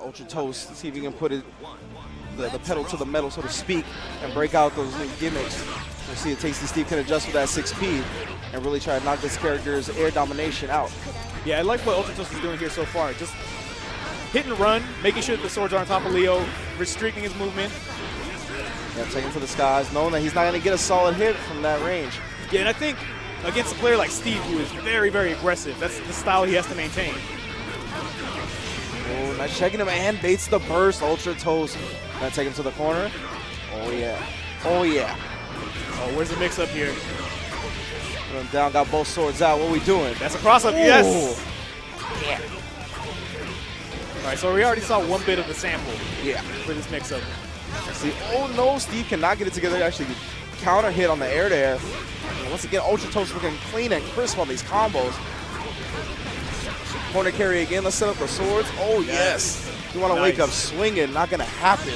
UltraToast, see if he can put the pedal to the metal, so to speak, and break out those new gimmicks. We'll see if Tasty Steve can adjust with that 6P and really try to knock this character's air domination out. Yeah, I like what UltraToast is doing here so far. Just hit and run, making sure that the swords are on top of Leo, restricting his movement. Yeah, taking him to the skies, knowing that he's not going to get a solid hit from that range. Yeah, and I think against a player like Steve, who is very, very aggressive, that's the style he has to maintain. Oh, nice checking him and baits the burst. UltraToast. Gonna take him to the corner. Oh, yeah. Oh, yeah. Oh, where's the mix-up here? Put him down, got both swords out. What are we doing? That's a cross-up, yes! Yeah. All right, so we already saw one bit of the sample for this mix-up. See, oh no, Steve cannot get it together. Actually, counter hit on the air. Once again, UltraToast looking clean and crisp on these combos. Corner carry again. Let's set up the swords. Oh, yes. You want to wake up swinging. Not going to happen.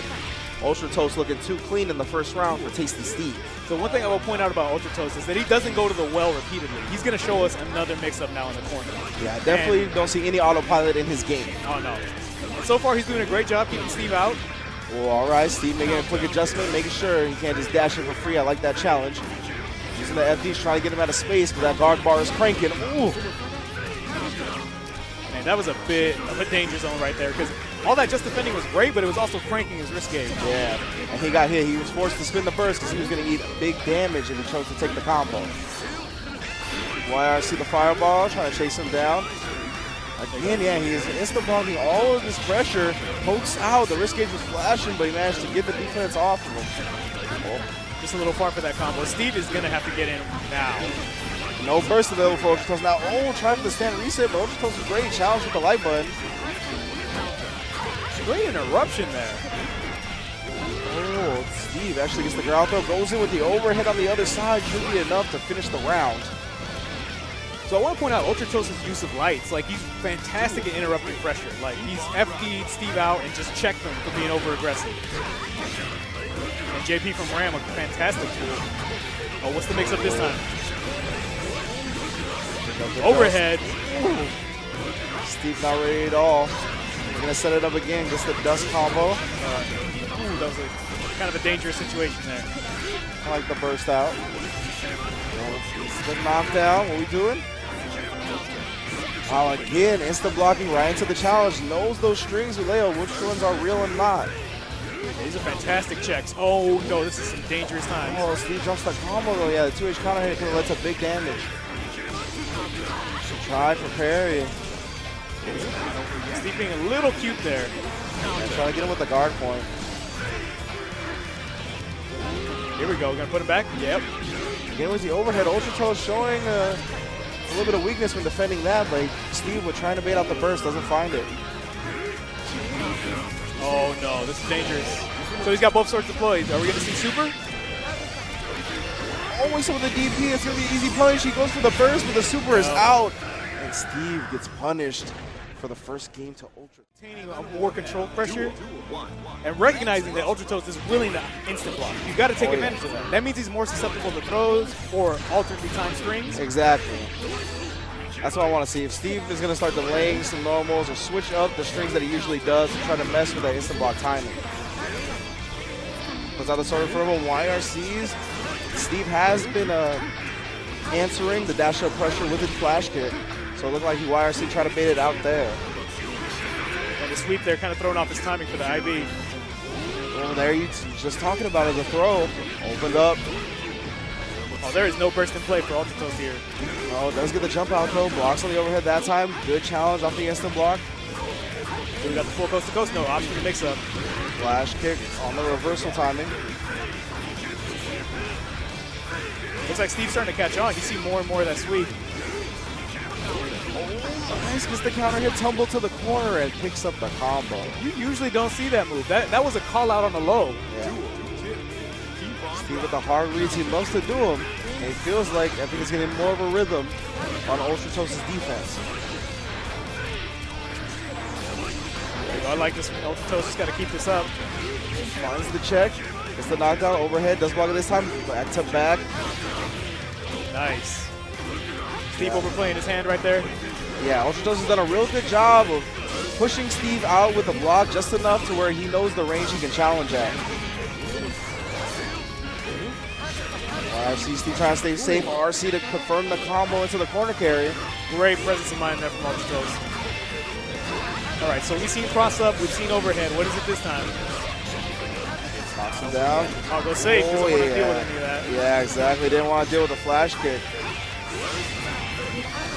UltraToast looking too clean in the first round for Tasty Steve. So one thing I will point out about UltraToast is that he doesn't go to the well repeatedly. He's going to show us another mix-up now in the corner. Yeah, definitely don't see any autopilot in his game. Oh, no. And so far, he's doing a great job keeping Steve out. Well, all right, Steve making a quick adjustment, making sure he can't just dash it for free. I like that challenge. Using the FDs, trying to get him out of space, but that guard bar is cranking. Ooh. Man, that was a bit of a danger zone right there, because all that just defending was great, but it was also cranking his wrist gauge. Yeah, and he got hit. He was forced to spin the burst because he was going to eat big damage if he chose to take the combo. YRC the fireball, trying to chase him down. Again, yeah, he is insta-blocking all of this pressure. Pokes out. The wrist gauge was flashing, but he managed to get the defense off of him. Oh. Just a little far for that combo. Steve is going to have to get in now. No burst available for UltraToast. Now, trying for the stand reset, but UltraToast is great. Challenge with the light button. Great interruption there. Oh, Steve actually gets the ground throw. Goes in with the overhead on the other side. Should be enough to finish the round. So I want to point out UltraToast's use of lights. Like, he's fantastic at interrupting pressure. Like, he's FD'd Steve out and just checked him for being over-aggressive. And JP from Ram, a fantastic tool. Oh, what's the mix-up this time? Overhead. Ooh. Steve not ready at all. He's going to set it up again. Gets the dust combo. Ooh, that was kind of a dangerous situation there. I like the burst out. The knockdown. What are we doing? Oh, again, instant blocking right into the challenge. Knows those strings with Leo, which ones are real and not. These are fantastic checks. Oh, no, this is some dangerous times. Oh, Steve jumps the combo, though. Yeah, the 2H counter hit could have led to big damage. Try for parry. Steve being a little cute there. Yeah, trying to get him with the guard point. Here we go. We're going to put him back. Yep. Again with the overhead. UltraToast showing a little bit of weakness when defending that, but Steve, with trying to bait out the burst, doesn't find it. Oh, no. This is dangerous. So he's got both swords deployed. Are we going to see super? Always with the DP. It's going to be an easy punish. He goes for the burst, but the super is out. And Steve gets punished for the first game to Ultra. Maintaining a more controlled pressure and recognizing that UltraToast is willing to instant block. You've got to take advantage of that. That means he's more susceptible to throws or alternately timed strings. Exactly. That's what I want to see. If Steve is going to start delaying some normals or switch up the strings that he usually does to try to mess with that instant block timing. Puts out the sword for him. YRCs. Steve has been answering the dash up pressure with his flash kick. So it looked like he YRC tried to bait it out there. And the sweep there kind of throwing off his timing for the IB. Well, there you just talking about it, the throw. Opened up. Oh, there is no burst in play for UltraToast here. Oh, does get the jump out though. Blocks on the overhead that time. Good challenge off the instant block. So we got the full coast to coast. No option to mix up. Flash kick on the reversal timing. Looks like Steve's starting to catch on. You see more and more of that sweep. Oh, nice, gets the counter hit, tumble to the corner and picks up the combo. You usually don't see that move. That was a call out on the low. Yeah. Steve with the hard reads, he loves to do them. And it feels like, I think it's getting more of a rhythm on UltraToast's defense. I like this. UltraToast just got to keep this up. Finds the check, gets the knockdown, overhead, does block it this time, back to back. Nice. Steve overplaying his hand right there. Yeah, UltraToast has done a real good job of pushing Steve out with a block just enough to where he knows the range he can challenge at. RC Steve trying to stay safe. RC to confirm the combo into the corner carry. Great presence of mind there from UltraToast. All right, so we've seen cross up, we've seen overhead. What is it this time? Knocks him down. I'll go safe. Doesn't want to deal with any of that. Yeah, exactly. Didn't want to deal with the flash kick.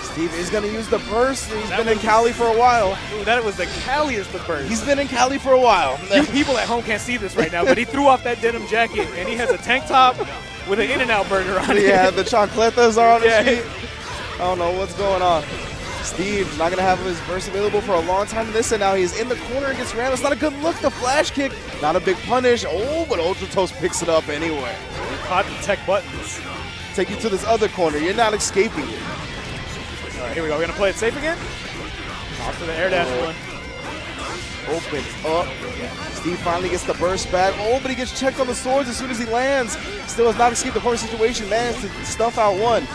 Steve is going to use the burst. He's been in Cali for a while. Ooh, that was the Caliest of bursts. He's been in Cali for a while. You people at home can't see this right now, but he threw off that denim jacket, and he has a tank top with an In-N-Out burger on it. Yeah, the chocolatas are on his feet. I don't know what's going on. Steve not going to have his burst available for a long time. And now he's in the corner against Randall. It's not a good look. The flash kick, not a big punish. Oh, but UltraToast picks it up anyway. He caught the tech buttons. Take you to this other corner. You're not escaping it. All right, here we go. We're going to play it safe again. Off to the air dash one. Opens up. Steve finally gets the burst back. Oh, but he gets checked on the swords as soon as he lands. Still has not escaped the corner situation. Managed to stuff out one.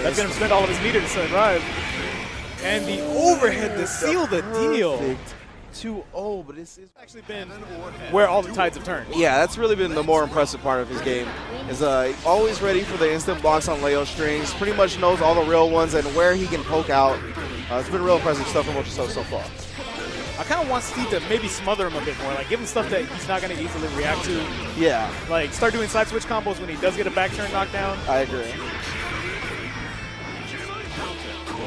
That's going to spend all of his meter to survive. And the overhead to seal the deal. 2-0, but it's actually been where all the tides have turned. Yeah, that's really been the more impressive part of his game. Is always ready for the instant blocks on Leo strings. Pretty much knows all the real ones and where he can poke out. It's been real impressive stuff from UltraToast so far. I kind of want Steve to maybe smother him a bit more, like give him stuff that he's not going to easily react to. Yeah. Like start doing side switch combos when he does get a back turn knockdown. I agree.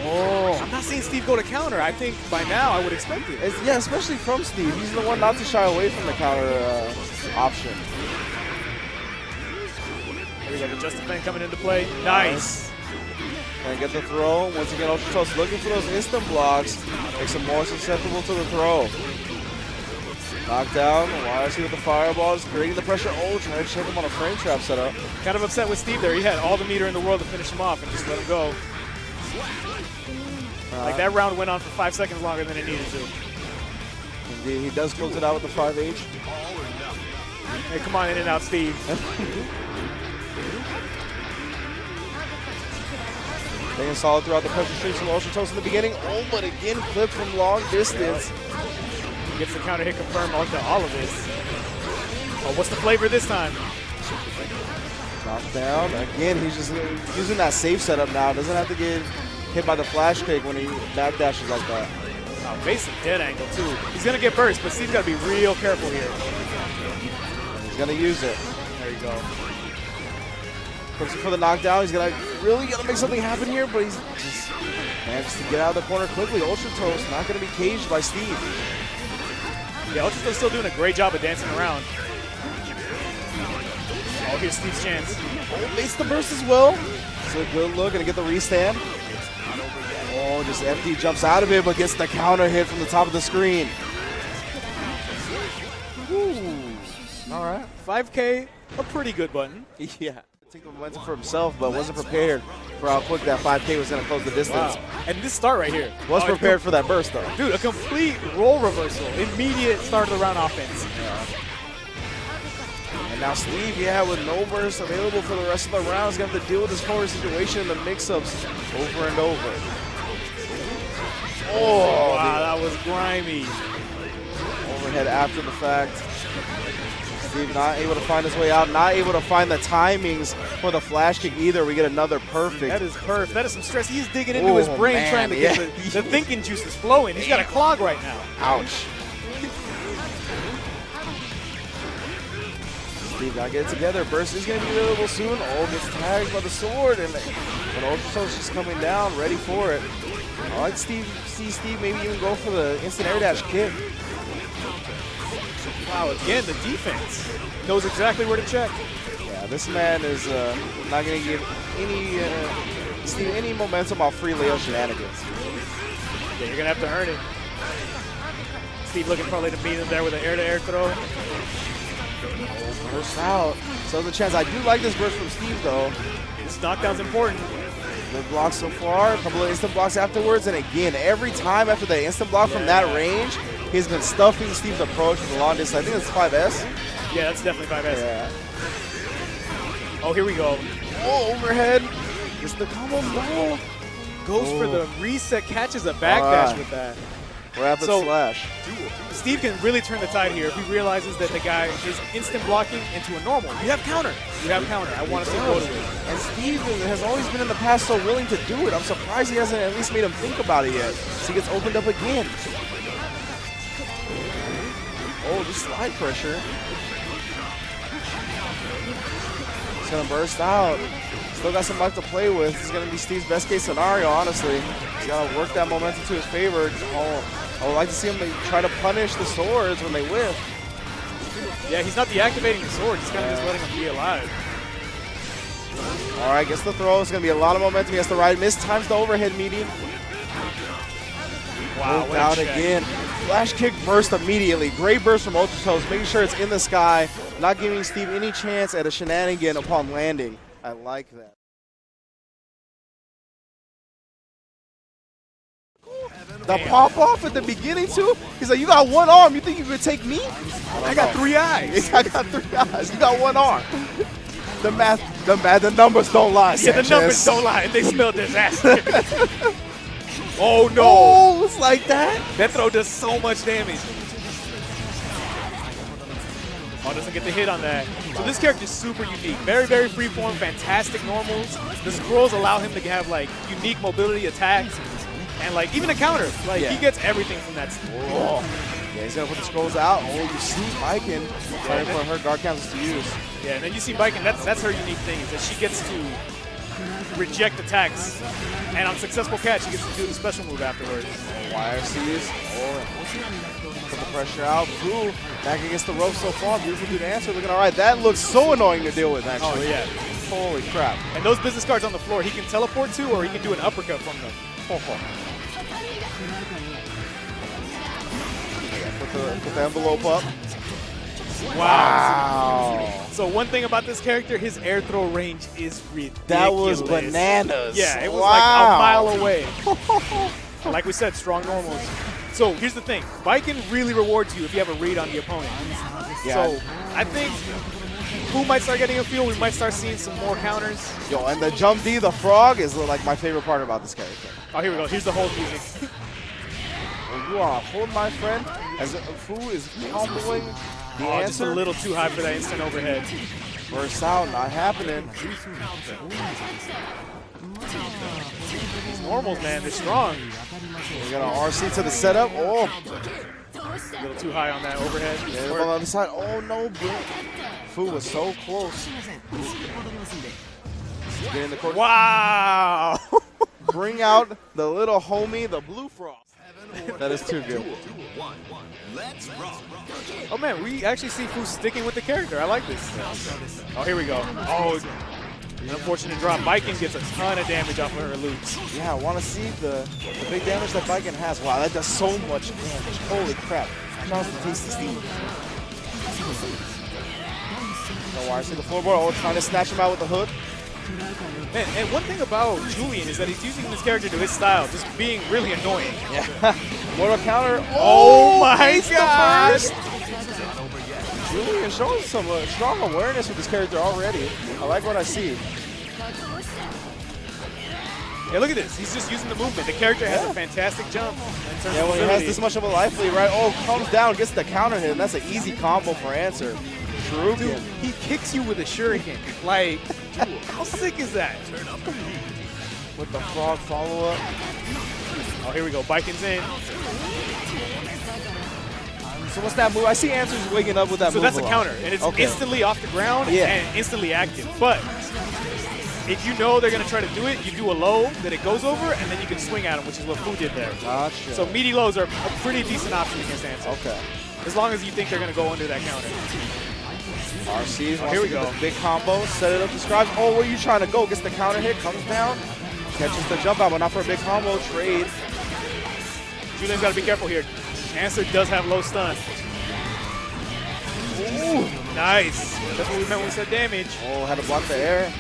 Oh, I'm not seeing Steve go to counter. I think by now I would expect it. Yeah, especially from Steve. He's the one not to shy away from the counter option. Here we go, the Justin Fan coming into play. Nice. And get the throw. Once again, UltraToast looking for those instant blocks. Makes him more susceptible to the throw. Knockdown. YRC with the fireballs, creating the pressure. Oh, trying to check him on a frame trap setup. Kind of upset with Steve there. He had all the meter in the world to finish him off and just let him go. Like that round went on for 5 seconds longer than it needed to. Indeed, he does close it out with the 5H. Hey, come on, In-N-Out, Steve. Staying solid throughout the pressure streaks from UltraToast in the beginning. Oh, but again, clipped from long distance. Gets the counter hit confirmed onto all of this. Oh, what's the flavor this time? Knockdown. Again, he's just using that safe setup now. Doesn't have to get hit by the flash kick when he backdashes like that. Oh, basic dead angle, too. He's going to get burst, but Steve's got to be real careful here. And he's going to use it. There you go. Looking for the knockdown. He's really got to make something happen here, but he's just managed to get out of the corner quickly. UltraToast not going to be caged by Steve. Yeah, UltraToast still doing a great job of dancing around. Oh, here's Steve's chance. Oh, makes the burst as well. It's a good look. Going to get the restand. Oh, just empty, jumps out of it, but gets the counter hit from the top of the screen. Ooh. All right. 5K, a pretty good button. Yeah. Take the momentum for himself, but wasn't prepared for how quick that 5K was going to close the distance. Wow. And this start right here. Was prepared for that burst, though. Dude, a complete role reversal. Immediate start of the round offense. Yeah. And now Steve, with no burst available for the rest of the round, is going to have to deal with this corner situation in the mix-ups over and over. Oh, wow, that was grimy. Overhead after the fact. Steve not able to find his way out, not able to find the timings for the flash kick either. We get another perfect. That is perfect. That is some stress. He's digging into his brain, man, trying to get the thinking juices flowing. He's got a clog right now. Ouch. Steve got to get it together. Burst is going to be available soon. Oh, gets tagged by the sword, and UltraToast just coming down, ready for it. I like see Steve maybe even go for the instant air dash kick. Wow, again, the defense knows exactly where to check. Yeah, this man is not going to give any momentum off free Leo shenanigans. Yeah, you're going to have to earn it. Steve looking probably to meet him there with an air-to-air throw. Oh, burst out. So the chance. I do like this burst from Steve, though. This knockdown's important. Good blocks so far. A couple of instant blocks afterwards. And again, every time after the instant block from that range, he's been stuffing Steve's approach from the long distance. I think it's 5S. Yeah, that's definitely 5S. Yeah. Oh, here we go. Oh, overhead. Gets the combo. No. goes for the reset, catches a backdash with that. Rapid slash. Steve can really turn the tide here if he realizes that the guy is instant blocking into a normal. You have counter. You have counter. I want to see go to it. And Steve has always been in the past so willing to do it. I'm surprised he hasn't at least made him think about it yet. So he gets opened up again. Oh, just slide pressure. He's going to burst out. Still got some life to play with. This is going to be Steve's best case scenario, honestly. He's got to work that momentum to his favor. Oh, I would like to see him try to punish the swords when they whiff. Yeah, he's not deactivating the sword. He's kind of just letting him be alive. All right, gets the throw. It's going to be a lot of momentum. He has to ride. Mistimes the overhead median. Wow, moved out again. Flash kick burst immediately. Great burst from UltraToast, making sure it's in the sky, not giving Steve any chance at a shenanigan upon landing. I like that. The pop off at the beginning too. He's like, you got one arm. You think you could take me? I got 3 eyes. I got 3 eyes. You got one arm. The numbers don't lie. Yeah, the numbers don't lie. They spell disaster. Oh no! Oh, it's like that. That throw does so much damage. Oh, doesn't get the hit on that. So this character is super unique. Very, very freeform, fantastic normals. The scrolls allow him to have like unique mobility attacks and like even a counter. Like he gets everything from that. Oh. Yeah, he's gonna put the scrolls out. Oh, you see Baiken trying for her guard counters to use. Yeah, and then you see Baiken. That's her unique thing is that she gets to reject attacks, and on successful catch, she gets to do the special move afterwards. YRCs. Oh, put the pressure out. Blue back against the rope so far. Beautifuldude answer looking all right. That looks so annoying to deal with, actually. Oh, yeah. Holy crap. And those business cards on the floor, he can teleport to, or he can do an uppercut from them. Yeah, put the envelope up. Wow. So one thing about this character, his air throw range is ridiculous. That was bananas. Yeah, it was like a mile away. Like we said, strong normals. So here's the thing. Baiken really rewards you if you have a read on the opponent. Yeah. So I think who might start getting a feel, we might start seeing some more counters. Yo, and the jump D, the frog, is like my favorite part about this character. Oh, here we go. Here's the whole music. You are a hold my friend. As Fu is comboing the answer. Just a little too high for that instant overhead. Burst out, not happening. These normals, man, they're strong. We got an RC to the setup. Oh. A little too high on that overhead. Yeah, on the other side. Oh, no. Fu was so close. Get in the court. Wow. Bring out the little homie, the blue frog. That is too good. Oh man, we actually see Fu sticking with the character. I like this. Oh, here we go. Oh, an unfortunate drop. Baiken gets a ton of damage off of her loops. Yeah, I want to see the big damage that Baiken has. Wow, that does so much damage. Holy crap. Shout out to Tasty Steve. No wire, see the floorboard. Oh, trying to snatch him out with the hook. Man, and one thing about Julian is that he's using this character to his style, just being really annoying. Yeah. Mortal counter. Oh my gosh! Julian showing some strong awareness with this character already. I like what I see. Yeah, look at this. He's just using the movement. The character has a fantastic jump. Yeah, when he has this much of a life lead, right? Oh, comes down, gets the counter hit, and that's an easy combo for answer. True. Dude, he kicks you with a shuriken. Like, how sick is that? With the frog follow-up. Oh, here we go. Baiken's in. So what's that move? I see Answer's waking up with that move. So that's a counter, and it's instantly off the ground and instantly active. But if you know they're going to try to do it, you do a low, then it goes over, and then you can swing at them, which is what Fu did there. Gotcha. So meaty lows are a pretty decent option against Answer. Okay. As long as you think they're going to go under that counter. RC's here we go. Big combo, set it up, describes. Oh, where are you trying to go? Gets the counter hit, comes down, catches the jump out, but not for a big combo. Trade. Julian's got to be careful here. Answer does have low stun. Ooh, nice. That's what we meant when we said damage. Oh, had to block the air.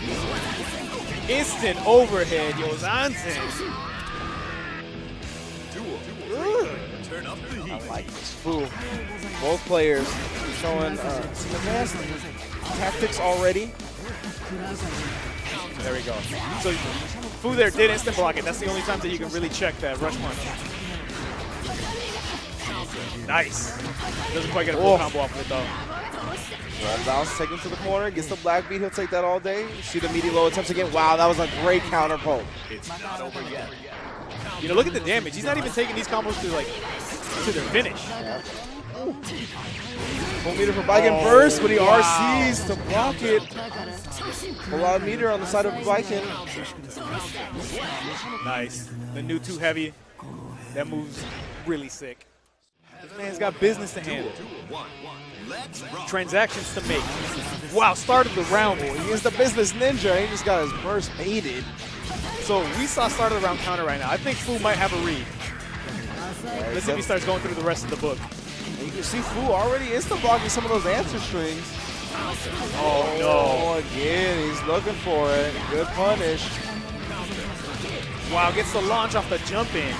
Instant overhead, Yozansen. I like this. Fu. Both players showing some advanced tactics already. There we go. So Fu there did instant block it. That's the only time that you can really check that rush punch. Nice. Doesn't quite get a full combo off of it though. Well, bounce, take him to the corner, gets the black beat. He'll take that all day. See the meaty low attempts again. Wow, that was a great counter poke. It's not over yet. You know, look at the damage. He's not even taking these combos to like to their finish. Yeah. Full meter for Baiken burst, but he RCs to block it. A lot of meter on the side of Baiken. Nice. The new too heavy. That move's really sick. This man's got business to handle. Transactions to make. Wow, start of the round. He is the business ninja. He just got his burst baited. So we saw start of the round counter right now. I think Fu might have a read. Let's see if he starts going through the rest of the book. And you can see Fu already instant blocking some of those answer strings. Oh no. Again, he's looking for it. Good punish. Wow, gets the launch off the jump in.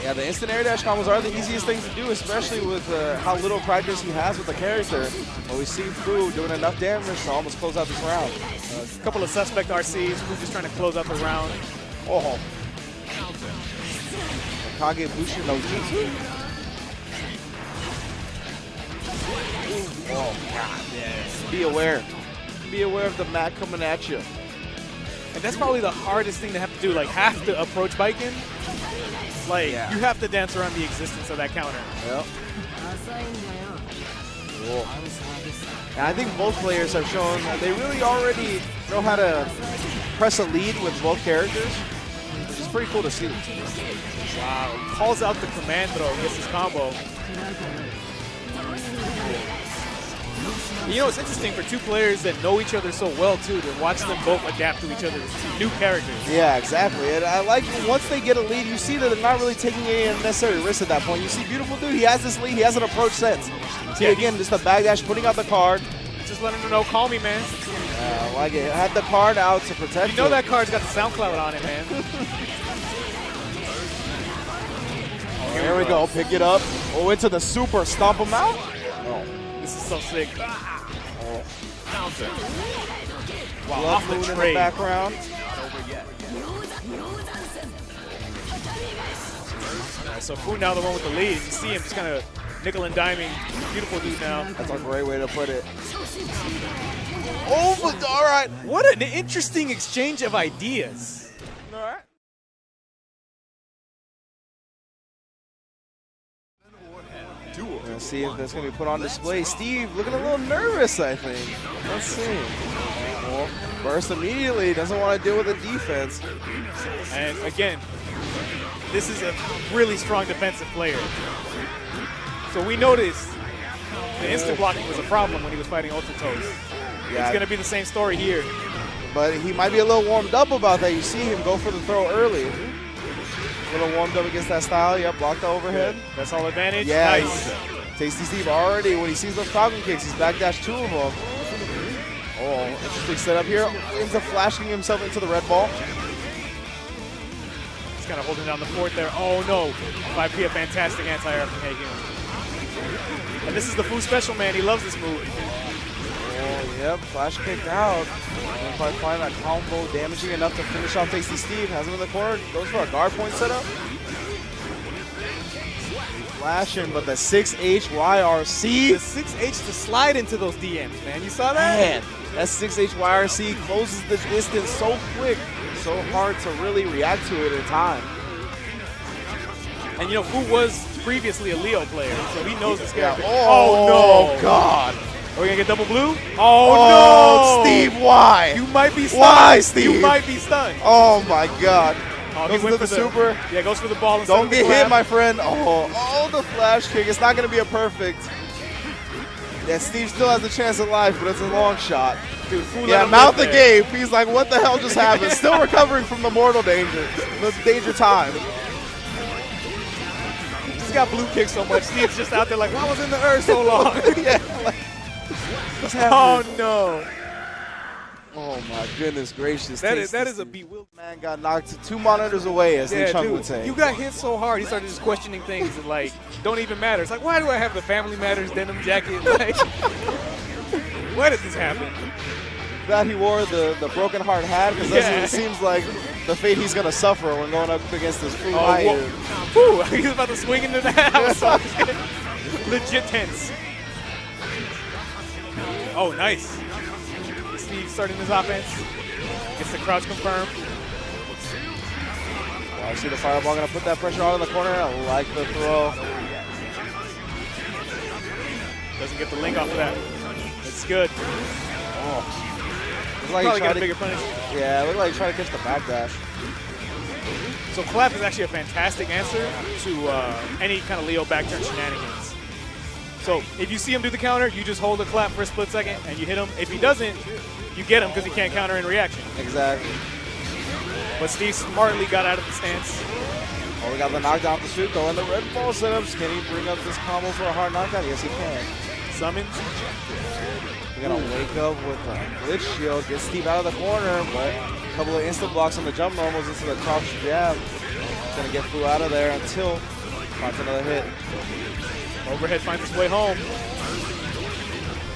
Yeah, the instant air dash combos are the easiest things to do, especially with how little practice he has with the character. But we see Fu doing enough damage to almost close out this round. A couple of suspect RCs. Fu just trying to close out the round. Oh. Kage Bushi no Jutsu. Oh, God. Yeah. Be aware. Be aware of the mat coming at you. And that's probably the hardest thing to have to do, like have to approach Baiken. Like, you have to dance around the existence of that counter. Yep. Cool. And I think both players have shown that they really already know how to press a lead with both characters, which is pretty cool to see. Wow. Calls out the command throw, gets his combo. You know, it's interesting for two players that know each other so well, too, to watch them both adapt to each other's new characters. Yeah, exactly. And I like once they get a lead, you see that they're not really taking any unnecessary risks at that point. You see Beautifuldude, he has this lead, he hasn't approached sense. See, again, just the backdash, putting out the card. Just letting them know, call me, man. I like it. Had the card out to protect You know that card's got the SoundCloud on it, man. Here we go, pick it up. Oh, into the super, stomp him out. Oh. This is so sick. Wow, off the tray. In the background. So Fu now the one with the lead. You see him just kind of nickel and diming. Beautifuldude now. That's a great way to put it. Oh, but all right. What an interesting exchange of ideas. All right. Let's see if that's going to be put on display. Steve looking a little nervous, I think. Let's see. Well, burst immediately. Doesn't want to deal with the defense. And again, this is a really strong defensive player. So we noticed the instant blocking was a problem when he was fighting UltraToast. Yeah. It's going to be the same story here. But he might be a little warmed up about that. You see him go for the throw early. A little warmed up against that style. Yep, block the overhead. That's all advantage. Yeah, nice. Tasty Steve already, when he sees those falcon kicks, he's backdash 2 of them. Oh, interesting setup here. Ends up flashing himself into the red ball. He's kind of holding down the fort there. Oh no, 5P a fantastic anti-air from Haehyun. And this is the Fu special, man. He loves this move. Oh, yep, flash kicked out. He'll probably find that combo damaging enough to finish off Tasty Steve. Has him in the corner, goes for a guard point setup. Flashing, but the 6H YRC. The 6H to slide into those DMs, man. You saw that? Man, that 6H YRC closes the distance so quick. So hard to really react to it in time. And you know, Fu was previously a Leo player, so he knows this character. Oh, no. God. Are we going to get double blue? Oh, no. Steve, why? You might be stunned. Why, Steve? You might be stunned. Oh, my God. Oh, goes for the super. Yeah, goes for the ball. Don't get hit, my friend. Oh, the flash kick. It's not going to be a perfect. Yeah, Steve still has a chance at life, but it's a long shot. Dude, Fu mouth agape. He's like, what the hell just happened? Still recovering from the mortal danger. The danger time. He's got blue kick so much. Steve's just out there like, why was in the earth so long? Yeah, like, what's happening? Oh, no. Oh my goodness gracious! That is a bewildered man. Got knocked 2 monitors away, as Lee Chung would say. You got hit so hard, he started just questioning things that like don't even matter. It's like, why do I have the Family Matters denim jacket? Like, why did this happen? glad he wore the broken heart hat, because it seems like the fate he's going to suffer when going up against this Fu Haehyun. Whew, he was about to swing into that. I was so legit tense. Oh, nice. Steve starting his offense. Gets the crouch confirmed. I see the fireball going to put that pressure on in the corner. I like the throw. Doesn't get the link off of that. It's good. Oh. Like Probably got a bigger punish. Yeah, it looked like he tried to catch the backdash. So clap is actually a fantastic answer to any kind of Leo back turn shenanigans. So if you see him do the counter, you just hold the clap for a split second and you hit him. If he doesn't, you get him because he can't counter in reaction. Exactly. But Steve smartly got out of the stance. Oh, we got the knockdown off the shoot, though, and the red ball setups. Can he bring up this combo for a hard knockdown? Yes, he can. Summons. We're going to wake up with a glitch shield, get Steve out of the corner, but a couple of instant blocks on the jump normals into the crouch jab. Going to get Fu out of there until finds another hit. Overhead finds his way home.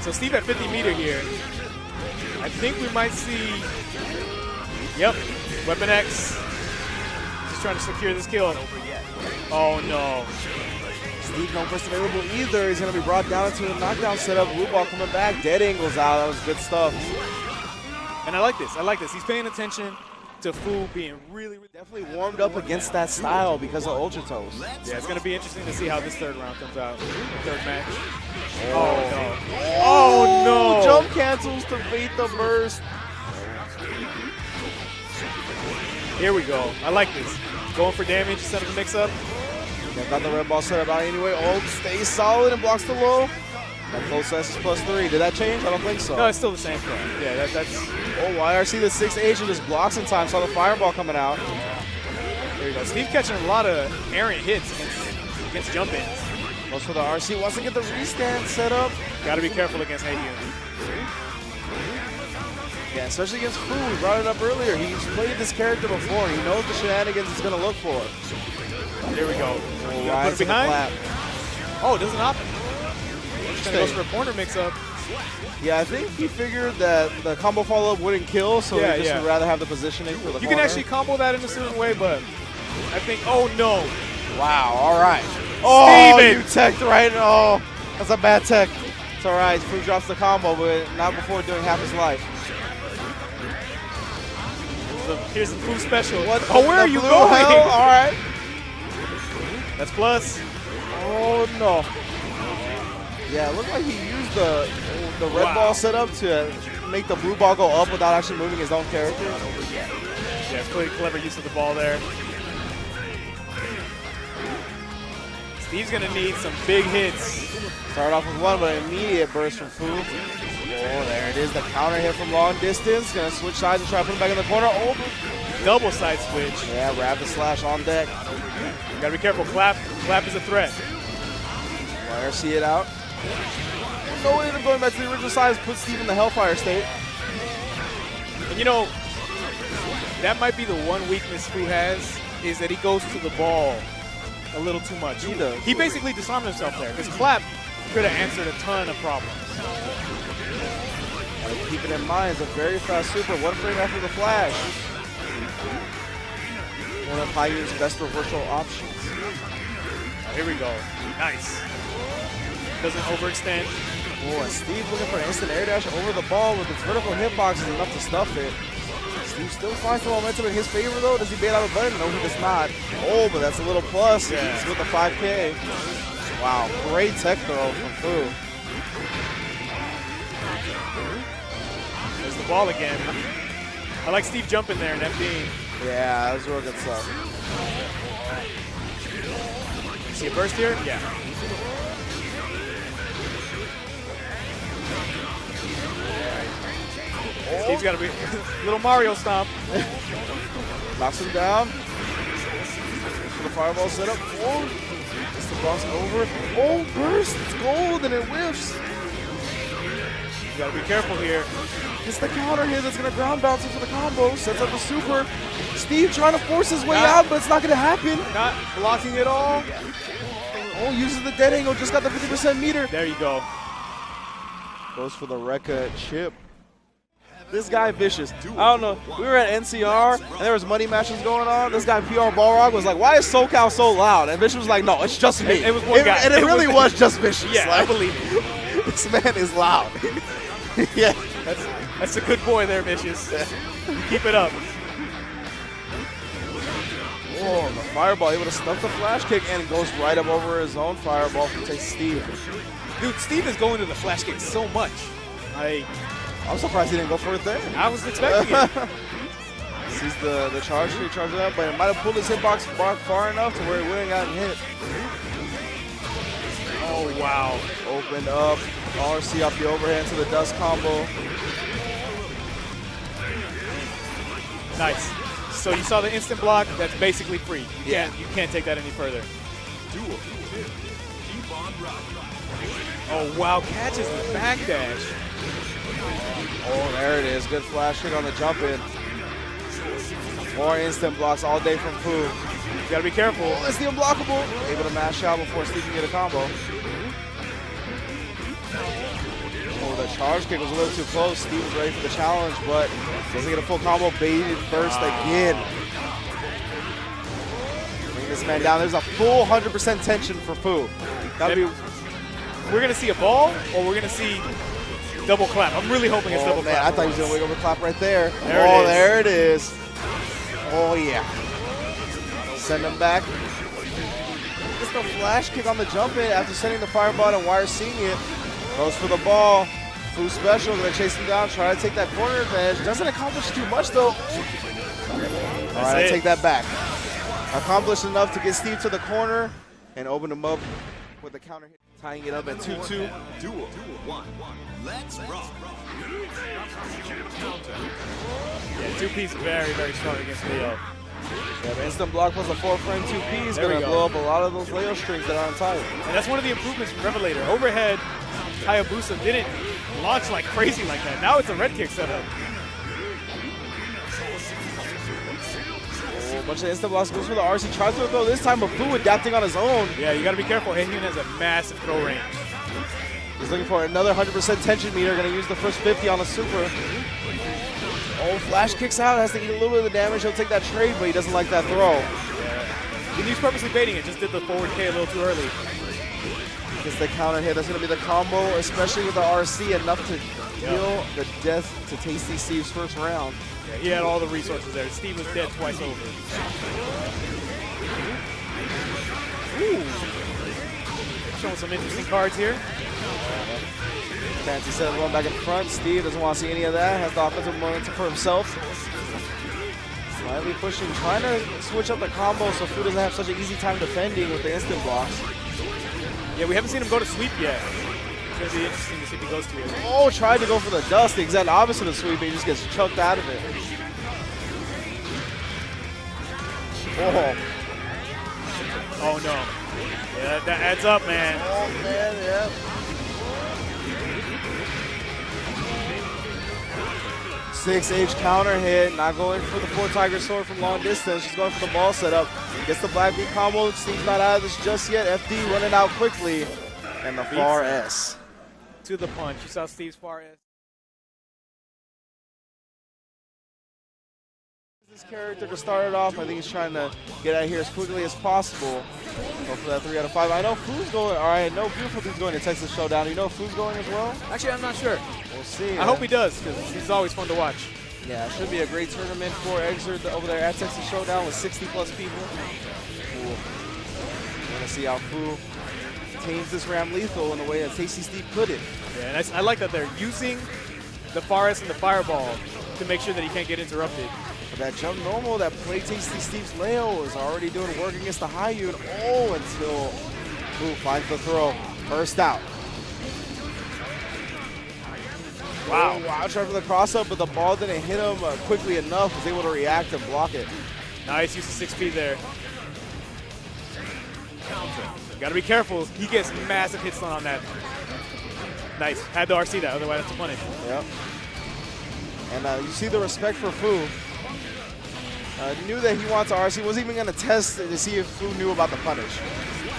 So Steve at 50 meter here. I think we might see, yep, Weapon X. Just trying to secure this kill. Oh no. Steve no burst available either. He's going to be brought down into a knockdown setup. Blue ball coming back. Dead angles out. That was good stuff. And I like this. I like this. He's paying attention to Fu being really definitely warmed up against that style because of UltraToast. Yeah, it's going to be interesting to see how this third round comes out. Third match. Oh, no. Oh, no. Jump cancels to bait the burst. Here we go. I like this. Going for damage instead of the mix-up. Yeah, got the red ball set up out anyway. Ult stays solid and blocks the low. That close S is +3. Did that change? I don't think so. No, it's still the same thing. Yeah, that's... Oh, YRC the 6H and just blocks in time. Saw the fireball coming out. There you go. Steve catching a lot of errant hits against jump-ins. Goes for the RC. Wants to get the restand set up. Got to be careful against Haehyun. Yeah, especially against Fu. We brought it up earlier. He's played this character before. He knows the shenanigans he's going to look for. There we go. Put it behind. Oh, it doesn't happen. Just goes for a corner mix-up. Yeah, I think he figured that the combo follow-up wouldn't kill, so he just would rather have the positioning for the corner. You can actually combo that in a certain way, but I think, oh no. Wow, all right. Oh, Steven! You teched right. Oh, that's a bad tech. It's all right. Fu drops the combo, but not before doing half his life. Here's the Fu special. What? Oh, where are you going? Hell? All right. That's plus. Oh, no. Yeah, it looked like he used the red ball setup to make the blue ball go up without actually moving his own character. Yeah, it's pretty clever use of the ball there. Steve's going to need some big hits. Start off with one, but an immediate burst from Fu. Oh, there it is. The counter hit from long distance. Going to switch sides and try to put him back in the corner. Oh, double side switch. Yeah, rapid slash on deck. Got to be careful. Clap is a threat. YRC it out. No way of going back to the original size. Put Steve in the Hellfire state. And you know, that might be the one weakness Fu has, is that he goes to the ball a little too much. He does. He basically disarmed himself there, because Clap could have answered a ton of problems. Keep it in mind, it's a very fast super. One frame after the flash. One of Haehyun's best reversal options. Here we go. Nice. Doesn't overextend. Oh, and Steve looking for an instant air dash over the ball with his vertical hitbox is enough to stuff it. Steve still finds the momentum in his favor, though. Does he bait out a button? No, he does not. Oh, but that's a little plus. Yeah. He's with the 5K. Wow, great tech throw from Fu. There's the ball again. I like Steve jumping there and FDing. Yeah, that was real good stuff. See a burst here? Yeah. Oh. Steve's got to be little Mario stomp. Knocks him down. For the fireball setup. Oh, gets the box over. Oh, burst. It's gold and it whiffs. You got to be careful here. It's the counter here that's going to ground bounce him for the combo. Sets up the super. Steve trying to force his way out, but it's not going to happen. Not blocking at all. Oh, uses the dead angle. Just got the 50% meter. There you go. Goes for the Rekka chip. This guy vicious. I don't know. We were at NCR and there was money matches going on. This guy PR Balrog was like, "Why is SoCal so loud?" And Vicious was like, "No, it's just me." It was one guy. And it really was just Vicious. Yeah, like, I believe it. This man is loud. Yeah. That's a good boy there, Vicious. Keep it up. Oh, the fireball able to stuff the flash kick and goes right up over his own fireball from Steve. Dude, Steve is going to the flash kick so much. I'm surprised he didn't go for it there. I was expecting it. Sees the charge, he charges up, but it might have pulled his hitbox far enough to where he wouldn't gotten hit. Oh, wow. Opened up, RC off the overhand to the dust combo. Nice. So you saw the instant block, that's basically free. You can't take that any further. Oh, wow, catches the backdash. Oh, there it is. Good flash kick on the jump in. More instant blocks all day from Fu. You gotta be careful. Oh, it's the unblockable. Able to mash out before Steve can get a combo. Oh, the charge kick was a little too close. Steve was ready for the challenge, but doesn't get a full combo. Baited first again. Bring this man down. There's a full 100% tension for Fu. We're going to see a ball, or we're going to see double clap. I'm really hoping it's double man, clap. I thought he was going to wiggle the clap right there. There it is. Oh, yeah. Send him back. Just a flash kick on the jump in after sending the fireball and Wire seeing it. Goes for the ball. Fu special, going to chase him down, try to take that corner advantage. Doesn't accomplish too much, though. All right, I take that back. Accomplished enough to get Steve to the corner and open him up with the counter hit, tying it up at 2-2. Duel 1. Let's rock. Yeah, 2P's very, very strong against Leo. Yeah, the instant block plus a 4-frame 2P is There going we to go. blow up a lot of those Leo strings that are untitled. And that's one of the improvements from Revelator. Overhead, Hayabusa didn't launch like crazy like that. Now it's a red kick setup. A bunch of instant blocks goes for the RC. Tries to throw this time, but Fu adapting on his own. Yeah, you got to be careful. Haehyun has a massive throw range. He's looking for another 100% tension meter. Going to use the first 50 on the super. Oh, flash kicks out. Has to eat a little bit of the damage. He'll take that trade, but he doesn't like that throw. And he's purposely baiting it. Just did the forward K a little too early. Gets the counter hit. That's going to be the combo, especially with the RC. Enough to deal the death to Tasty Steve's first round. Yeah, he had all the resources there. Steve was dead twice over. Ooh. Showing some interesting cards here. Fancy set going back in front. Steve doesn't want to see any of that. Has the offensive momentum for himself. Slightly pushing, trying to switch up the combo so Fu doesn't have such an easy time defending with the instant blocks. Yeah, we haven't seen him go to sweep yet. It's going to be interesting to see if he goes to it. Oh, tried to go for the dust, the exact opposite of sweep, but he just gets chucked out of it. Oh. Oh, no. Yeah, that adds up, man. Oh, man, yeah. Six-H counter hit, not going for the 4-Tiger sword from long distance, just going for the ball setup. Gets the black beat combo, Steve's not out of this just yet. FD running out quickly, and the far S. To the punch. You saw Steve's far S. This character to start it off, I think he's trying to get out of here as quickly as possible. Go for that 3 out of 5. I know Fu's going, all right, no Beautifuldude's going to Texas Showdown. You know Fu's going as well? Actually, I'm not sure. We'll see. I hope he does, because he's always fun to watch. Yeah, it should be a great tournament for Xrd over there at Texas Showdown with 60+ people. Cool. We're going to see how Fu tames this Ramlethal in the way that Tasty Steve put it. Yeah, and I like that they're using the far S and the fireball to make sure that he can't get interrupted. But that jump normal that play Tasty Steve's Leo is already doing work against the Haehyun. Oh, until Fu finds the throw. First out. Wow. Oh, wow, tried for the cross-up, but the ball didn't hit him quickly enough. Was able to react and block it. Nice use of 6P there. Got to be careful. He gets massive hit stun on that. Nice. Had to RC that, otherwise that's a punish. Yep. And you see the respect for Fu. Knew that he wants to RC. Wasn't even going to test to see if Fu knew about the punish.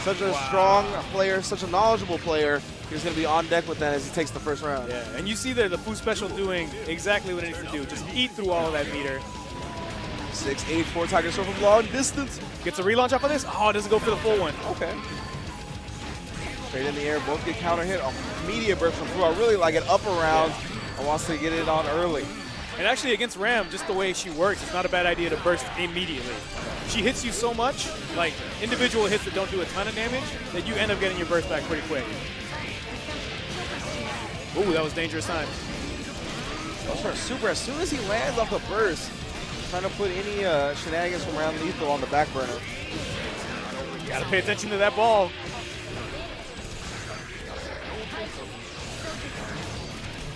Such a strong player, such a knowledgeable player. He's going to be on deck with that as he takes the first round. Yeah, and you see there the Fu special doing exactly what it needs to do. Just eat through all of that meter. 6'8", 4 Tiger Sword from long distance. Gets a relaunch off of this. Oh, it doesn't go for the full one. Okay. Straight in the air, both get counter hit. Immediate burst from Fu. I really like it. Up around. And wants to get it on early. And actually against Ram, just the way she works, it's not a bad idea to burst immediately. She hits you so much, like individual hits that don't do a ton of damage, that you end up getting your burst back pretty quick. Ooh, that was dangerous time. Goes for a super. As soon as he lands off the burst, trying to put any shenanigans from Ramlethal on the back burner. Gotta pay attention to that ball.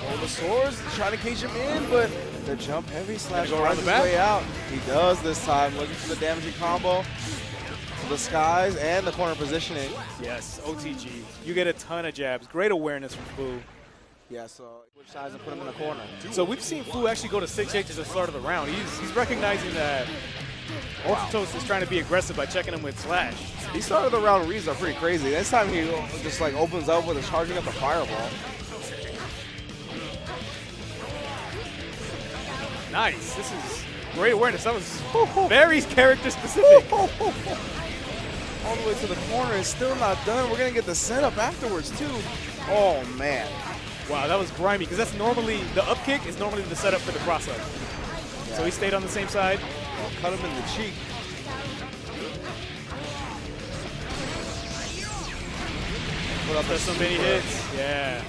Oh, the swords trying to cage him in, but the jump heavy slash go around finds the his back? way out. He does this time, looking for the damaging combo to the skies and the corner positioning. Yes, OTG. You get a ton of jabs. Great awareness from Fu. Yeah, so switch sides and put him in the corner. So we've seen Fu actually go to 6H at the start of the round. He's recognizing that UltraToast is trying to be aggressive by checking him with slash. He started the round reads are pretty crazy. This time he just like opens up with a charging up the fireball. Nice. This is great awareness. That was very character specific. All the way to the corner. It's still not done. We're going to get the setup afterwards, too. Oh, man. Wow, that was grimy, because that's normally, the up kick is normally the setup for the cross up. Yeah. So he stayed on the same side. Oh, cut him in the cheek. Put up so many hits. Yeah.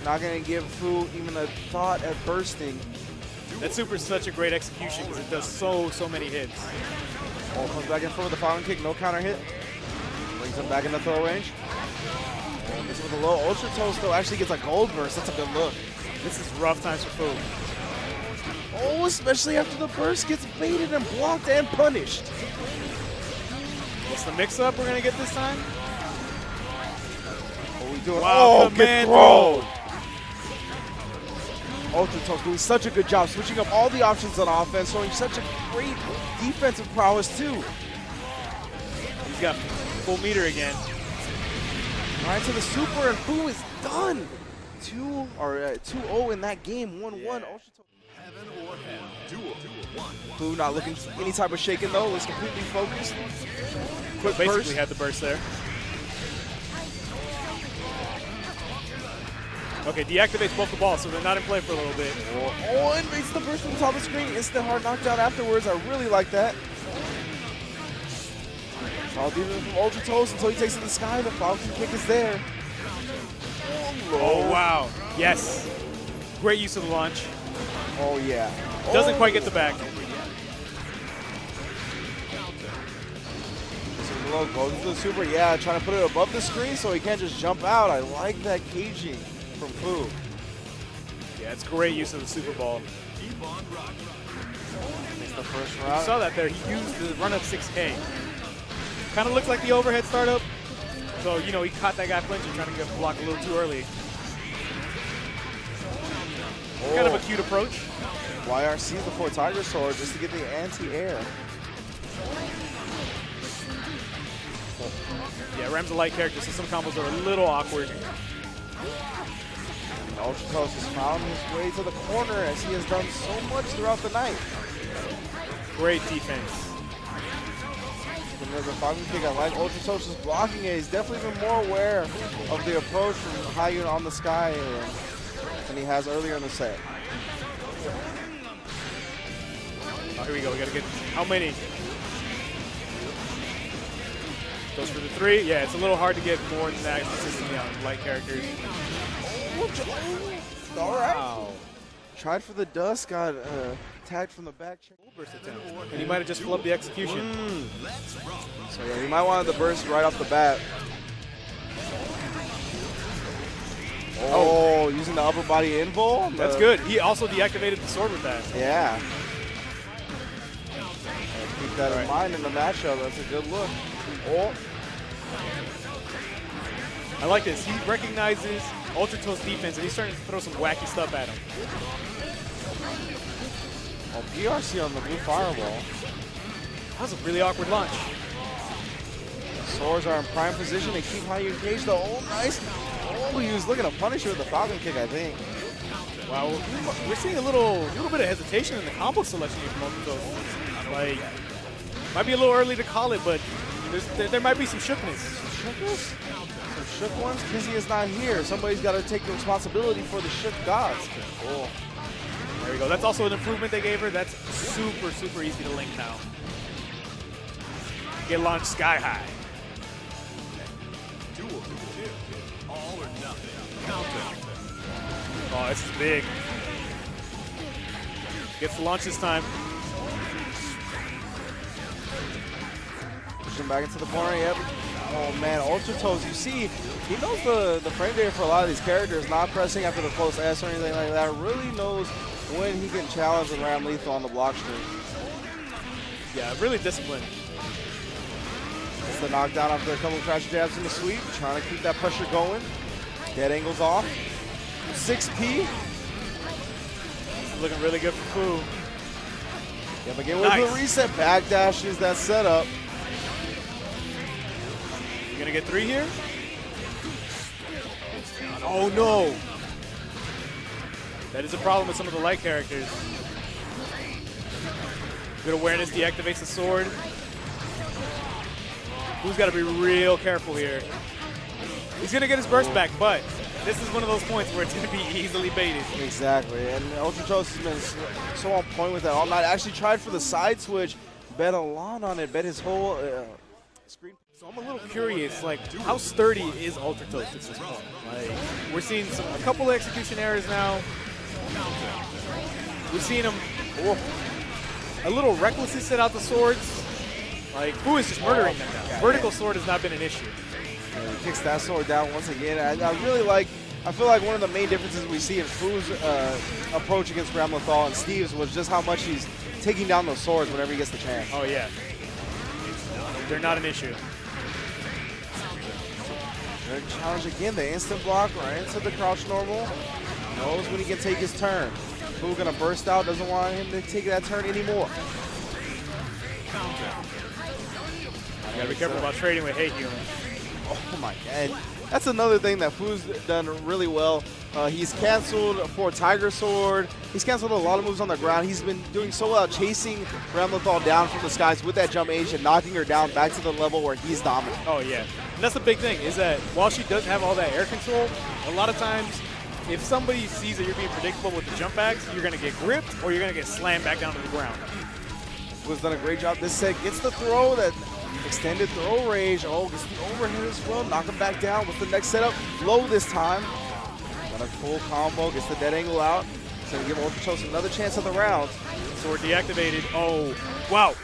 Not going to give Fu even a thought at bursting. That super is such a great execution because it does so many hits. Oh, comes back in front with the fountain kick, no counter hit. Brings him back in the throw range. Oh, this with a low UltraToast though actually gets a gold burst. That's a good look. This is rough times for Fu. Oh, especially after the burst gets baited and blocked and punished. What's the mix-up we're going to get this time? What are we doing? Wow, Oh, command get thrown. UltraToast doing such a good job switching up all the options on offense, showing such a great defensive prowess too. He's got full meter again. Right to the super, and Fu is done. 2-0 in that game, 1-1. Yeah. Heaven or hell. Duel. Fu not looking any type of shaking though, was completely focused. Quick Basically burst. had the burst there. Okay, deactivates both the balls, so they're not in play for a little bit. Oh, and makes the burst from the top of the screen. Instant hard knockdown afterwards. I really like that. Solid defense from UltraToast until he takes it to the sky. The fountain kick is there. Oh, wow. Yes. Great use of the launch. Oh, yeah. Doesn't quite get the back. Low goes into the super. Yeah, trying to put it above the screen so he can't just jump out. I like that caging from Fu. Yeah, it's great use of the Super Ball. It's the first You round. saw that there. He used the run-up 6K. Kind of looked like the overhead startup. So, you know, he caught that guy flinching, trying to get blocked a little too early. Kind of a cute approach. YRC the 4 Tiger Sword just to get the anti-air. Yeah, Ram's a light character, so some combos are a little awkward. UltraToast has found his way to the corner as he has done so much throughout the night. Great defense. There's a fountain kick. I like UltraToast is blocking it. He's definitely been more aware of the approach from Haehyun on the sky than he has earlier in the set. Oh, here we go. We got to get how many? Goes for the 3. Yeah, it's a little hard to get more than that consistently on light characters. All right. Wow. Tried for the dust, got tagged from the back. Burst attempt. And he might have just flubbed the execution. So yeah, he might want the burst right off the bat. Oh, using the upper body invo. That's good. He also deactivated the sword with that. Yeah. Keep that in mind in the matchup. That's a good look. Oh. I like this. He recognizes UltraToast defense, and he's starting to throw some wacky stuff at him. Oh, PRC on the blue fireball. That was a really awkward launch. Swords are in prime position to keep Haehyun engaged. Oh, nice. Oh, he was looking to punish her with the Falcon Kick, I think. Wow, we're seeing a little bit of hesitation in the combo selection here from UltraToast. Like, might be a little early to call it, but there might be some shookness. Shookness? Some shook ones? Kizzy is not here. Somebody's got to take the responsibility for the shook gods. Cool. There we go. That's also an improvement they gave her. That's super, super easy to link now. Get launched sky high. Duel to the tip. All or nothing. Counter. Oh, this is big. Gets the launch this time. Push him back into the corner, yep. Oh man, UltraToast, you see, he knows the frame data for a lot of these characters, not pressing after the close S or anything like that, really knows when he can challenge the Ramlethal on the block stream. Yeah, really disciplined. It's the knockdown after a couple of crash jabs in the sweep, trying to keep that pressure going. Dead angles off. 6P. This is looking really good for Fu. Yep, again with the reset, backdashes that setup. You gonna get 3 here? Oh no! That is a problem with some of the light characters. Good awareness deactivates the sword. Fu's got to be real careful here. He's gonna get his burst back, but this is one of those points where it's going to be easily baited. Exactly, and UltraToast has been so on point with that all night. Actually tried for the side switch, bet a lot on it, bet his whole screen. So I'm a little curious, like, how sturdy is UltraToast at this point? Like, we're seeing a couple of execution errors now. We're seeing him a little recklessly set out the swords. Like, Fu is just murdering them now. Vertical sword has not been an issue. He kicks that sword down once again. I really like, I feel like one of the main differences we see in Fu's approach against Ramlethal and Steve's was just how much he's taking down those swords whenever he gets the chance. Oh, yeah. They're not an issue. Good challenge again, the instant block right into the crouch normal. Knows when he can take his turn. Fu gonna burst out, doesn't want him to take that turn anymore. You gotta be careful about trading with Haehyun. Oh my god. That's another thing that Fu's done really well. He's canceled for Tiger Sword. He's canceled a lot of moves on the ground. He's been doing so well chasing Ramlethal down from the skies with that jump H and knocking her down back to the level where he's dominant. Oh yeah, and that's the big thing, is that while she does have all that air control, a lot of times if somebody sees that you're being predictable with the jump backs, you're gonna get gripped or you're gonna get slammed back down to the ground. Fu's done a great job this set. Gets the throw, that extended throw range. Oh, gets the overhead as well. Knock him back down. What's the next setup? Low this time. Got a full combo. Gets the dead angle out. It's going to give UltraToast another chance at the round. Sword deactivated. Oh, wow.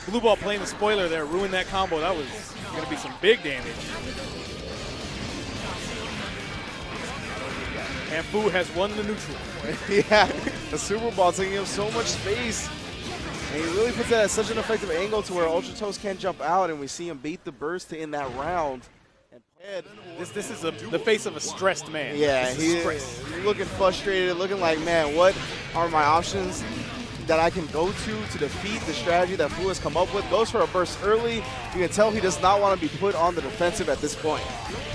Blue Ball playing the spoiler there. Ruined that combo. That was going to be some big damage. And Fu has won the neutral. Yeah, the Super Ball taking him so much space. And he really puts that at such an effective angle to where UltraToast can't jump out, and we see him bait the burst to end that round. And this is the face of a stressed man. yeah, he's looking frustrated, looking like, man, what are my options that I can go to defeat the strategy that Fu has come up with? Goes for a burst early. You can tell he does not want to be put on the defensive at this point.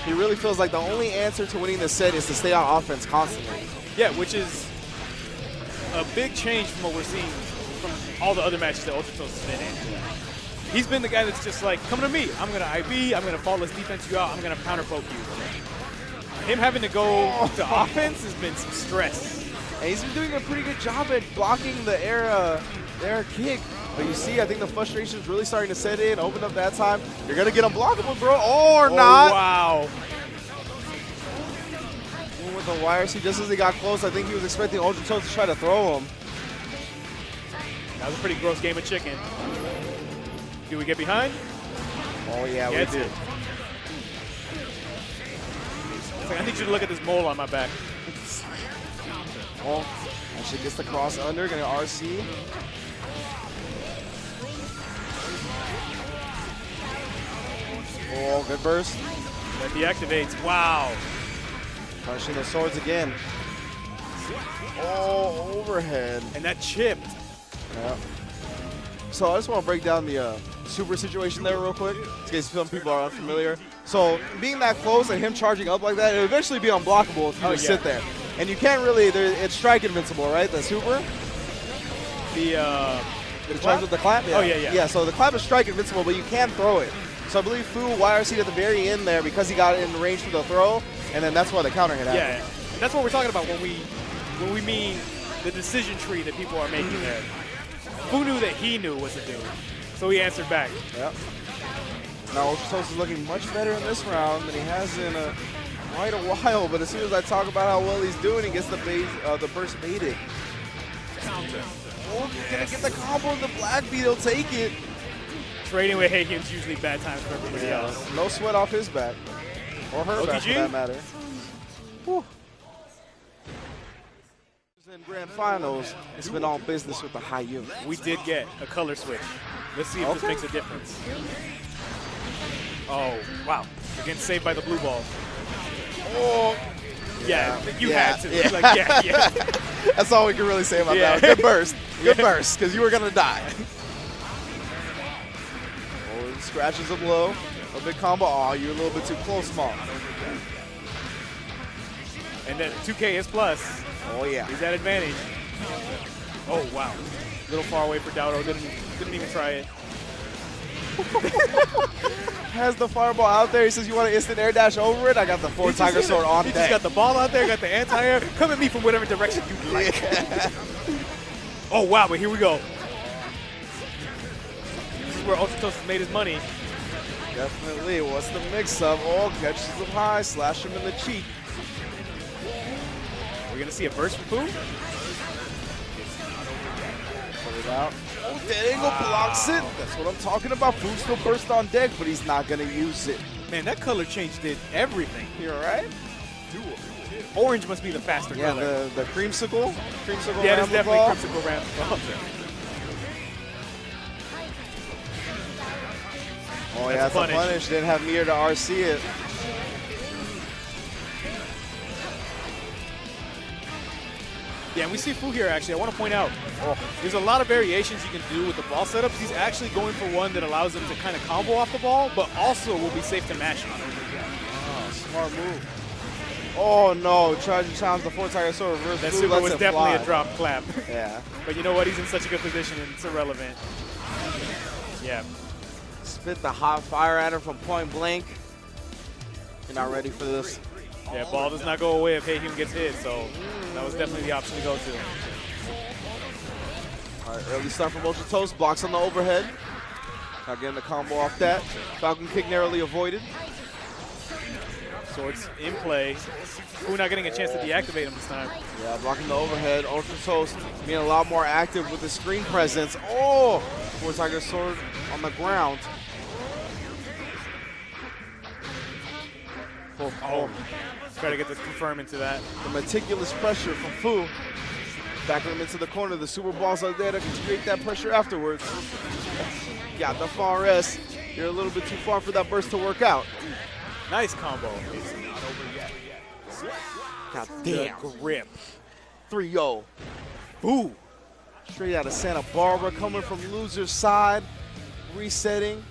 He really feels like the only answer to winning this set is to stay on offense constantly. Yeah, which is a big change from what we're seeing from all the other matches that UltraToast has been in. He's been the guy that's just like, come to me. I'm going to IB. I'm going to faultless defense you out. I'm going to counter poke you. Him having to go to offense has been some stress. And he's been doing a pretty good job at blocking the air kick. But you see, I think the frustration is really starting to set in. Open up that time. You're going to get unblockable, bro. Or not. Wow. With the wire, see, just as he got close, I think he was expecting UltraToast to try to throw him. That was a pretty gross game of chicken. Do we get behind? Oh, yeah, we did. It's like, I need you to look at this mole on my back. Oh, actually gets the cross under, gonna RC. Oh, good burst. That deactivates. Wow. Punching the swords again. Oh, overhead. And that chipped. Yeah. So I just want to break down the super situation there real quick, in case some people are unfamiliar. So being that close and him charging up like that, it'll eventually be unblockable if you just sit there. And you can't really, it's strike invincible, right? The super? The charge with the clap? Yeah. Oh, yeah. Yeah, so the clap is strike invincible, but you can throw it. So I believe Fu YRC at the very end there because he got in range for the throw, and then that's why the counter hit happened. Yeah, that's what we're talking about when we mean the decision tree that people are making there. Fu knew that he knew what to do, so he answered back. Yep. Now UltraToast is looking much better in this round than he has in quite a while, but as soon as I talk about how well he's doing, he gets the burst baited. Counter. Oh, he's gonna get the combo of the black beat, he'll take it. Trading with Haehyun's usually bad times for everybody else. No sweat off his back. Or her back, for that matter. Whew. In Grand Finals, it's been all business with the Haehyun. We did get a color switch. Let's see if this makes a difference. Oh, wow. Again, saved by the blue ball. Oh, yeah, you had to. Yeah. Like, yeah. That's all we can really say about that. Good burst. Good burst, because you were going to die. Oh, scratches a blow. A big combo. Oh, you're a little bit too close, Mom. And then 2K is plus. Oh, yeah. He's at advantage. Oh, wow. A little far away for Dowdo. Didn't even try it. Has the fireball out there. He says, you want to instant air dash over it? I got the 4 Tiger Sword on deck. He just got the ball out there, got the anti-air. Come at me from whatever direction you like. Oh, wow, but here we go. This is where UltraToast has made his money. Definitely. What's the mix-up? Oh, catches him high, slash him in the cheek. We're going to see a burst from Fu. Put it out. Oh, dead angle blocks it. That's what I'm talking about. Fu still burst on deck, but he's not going to use it. Man, that color change did everything. You all right? Orange must be the faster color. Yeah, the creamsicle. Yeah, it's definitely creamsicle Ramlethal. Oh, yeah, that's a punish. Didn't have Mir to RC it. Yeah, and we see Fu here, actually. I want to point out, there's a lot of variations you can do with the ball setups. He's actually going for one that allows him to kind of combo off the ball, but also will be safe to mash it. Oh, smart move. Oh, no. Tried to challenge the 4 Tiger Sword reverse. That super was definitely a drop clap. Yeah. But you know what? He's in such a good position, and it's irrelevant. Yeah. Spit the hot fire at him from point blank. You're not ready for this. Yeah, ball does not go away if Haehyun gets hit, so that was definitely the option to go to. All right, early start from UltraToast. Blocks on the overhead. Not getting the combo off that. Falcon kick narrowly avoided. Swords in play. Fu not getting a chance to deactivate him this time. Yeah, blocking the overhead. UltraToast being a lot more active with his screen presence. Oh! 4 Tiger Sword on the ground. Oh. Try to get the confirm into that. The meticulous pressure from Fu. Backing him into the corner. The super balls are there to create that pressure afterwards. Got the far S. You're a little bit too far for that burst to work out. Nice combo. God damn. The grip. 3-0. Ooh. Straight out of Santa Barbara, coming from loser's side, resetting.